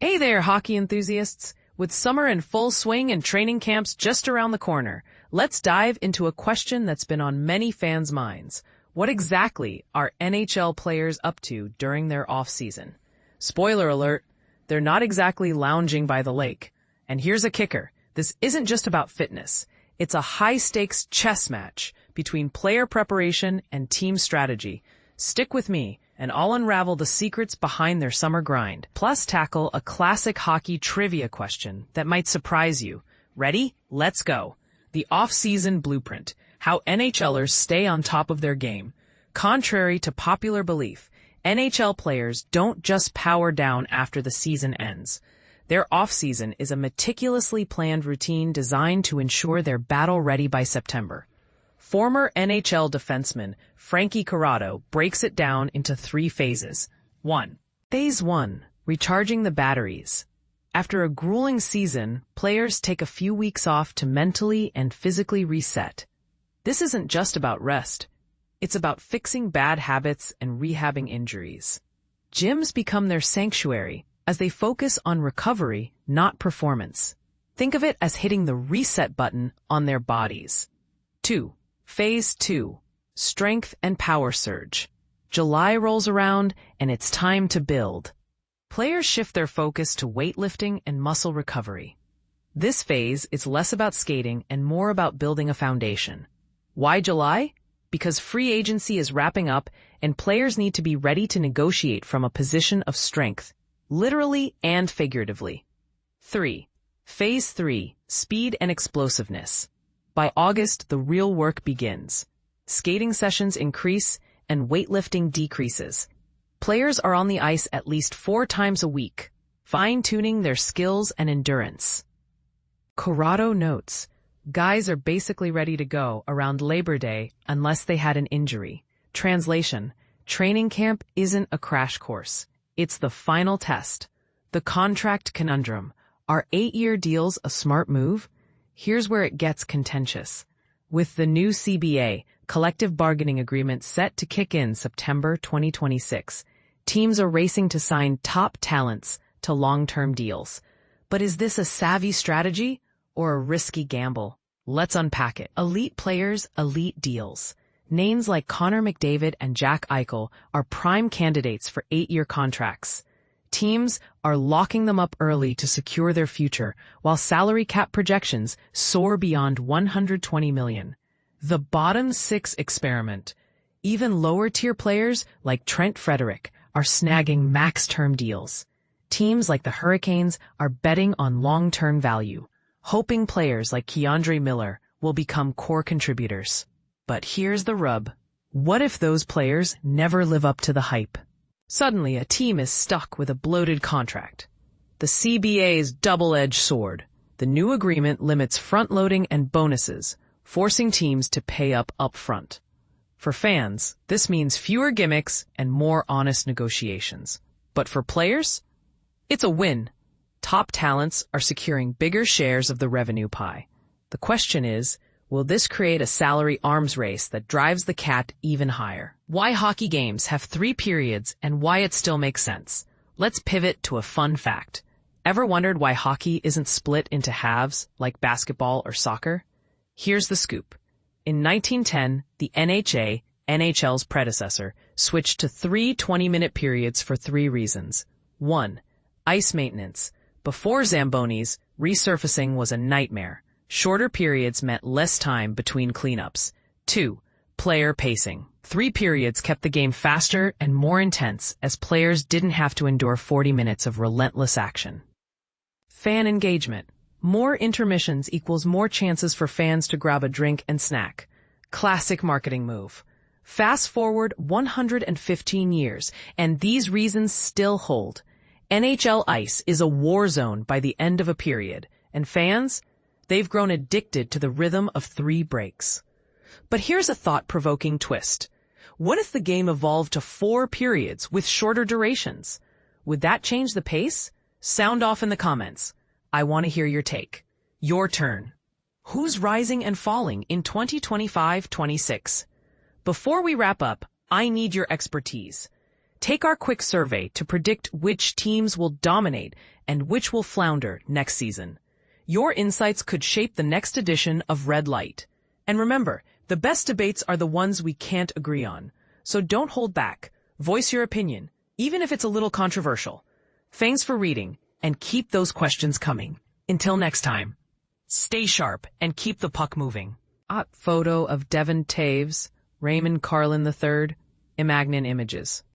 Hey there, hockey enthusiasts! With summer in full swing and training camps just around the corner, let's dive into a question that's been on many fans' minds. What exactly are NHL players up to during their off-season? Spoiler alert, they're not exactly lounging by the lake. And here's a kicker. This isn't just about fitness. It's a high-stakes chess match between player preparation and team strategy. Stick with me, and I'll unravel the secrets behind their summer grind, plus tackle a classic hockey trivia question that might surprise you. Ready? Let's go. The off-season blueprint. How NHLers stay on top of their game. Contrary to popular belief, NHL players don't just power down after the season ends. Their off-season is a meticulously planned routine designed to ensure they're battle-ready by September. Former NHL defenseman Frankie Corrado breaks it down into 3 phases. 1. Phase 1. Recharging the batteries. After a grueling season, players take a few weeks off to mentally and physically reset. This isn't just about rest. It's about fixing bad habits and rehabbing injuries. Gyms become their sanctuary as they focus on recovery, not performance. Think of it as hitting the reset button on their bodies. 2. Phase 2. Strength and power surge. July rolls around and it's time to build. Players shift their focus to weightlifting and muscle recovery. This phase is less about skating and more about building a foundation. Why July? Because free agency is wrapping up and players need to be ready to negotiate from a position of strength, literally and figuratively. 3. Phase 3. Speed and explosiveness. By August, the real work begins. Skating sessions increase and weightlifting decreases. Players are on the ice at least 4 times a week, fine-tuning their skills and endurance. Corrado notes, guys are basically ready to go around Labor Day unless they had an injury. Translation, training camp isn't a crash course. It's the final test. The contract conundrum. Are 8-year deals a smart move? Here's where it gets contentious. With the new CBA, collective bargaining agreement set to kick in September 2026, teams are racing to sign top talents to long-term deals. But is this a savvy strategy or a risky gamble? Let's unpack it. Elite players, elite deals. Names like Connor McDavid and Jack Eichel are prime candidates for 8-year contracts. Teams are locking them up early to secure their future, while salary cap projections soar beyond $120 million. The bottom 6 experiment. Even lower-tier players like Trent Frederic are snagging max-term deals. Teams like the Hurricanes are betting on long-term value, hoping players like Keandre Miller will become core contributors. But here's the rub. What if those players never live up to the hype? Suddenly, a team is stuck with a bloated contract. The CBA's double-edged sword. The new agreement limits front-loading and bonuses, forcing teams to pay up front. For fans, this means fewer gimmicks and more honest negotiations. But for players, it's a win. Top talents are securing bigger shares of the revenue pie. The question is, will this create a salary arms race that drives the cat even higher? Why hockey games have 3 periods and why it still makes sense. Let's pivot to a fun fact. Ever wondered why hockey isn't split into halves like basketball or soccer? Here's the scoop. In 1910, the NHA, NHL's predecessor, switched to 3 20-minute periods for 3 reasons. 1. Ice maintenance. Before Zambonis, resurfacing was a nightmare. Shorter periods meant less time between cleanups. 2. Player pacing. 3 periods kept the game faster and more intense as players didn't have to endure 40 minutes of relentless action. Fan engagement. More intermissions equals more chances for fans to grab a drink and snack. Classic marketing move. Fast forward 115 years, and these reasons still hold. NHL ice is a war zone by the end of a period, and fans? They've grown addicted to the rhythm of 3 breaks. But here's a thought-provoking twist. What if the game evolved to 4 periods with shorter durations? Would that change the pace? Sound off in the comments. I want to hear your take. Your turn. Who's rising and falling in 2025-26? Before we wrap up, I need your expertise. Take our quick survey to predict which teams will dominate and which will flounder next season. Your insights could shape the next edition of Red Light. And remember, the best debates are the ones we can't agree on. So don't hold back. Voice your opinion, even if it's a little controversial. Thanks for reading, and keep those questions coming. Until next time, stay sharp and keep the puck moving. Photo of Devon Taves, Raymond Carlin III, Imagnin Images.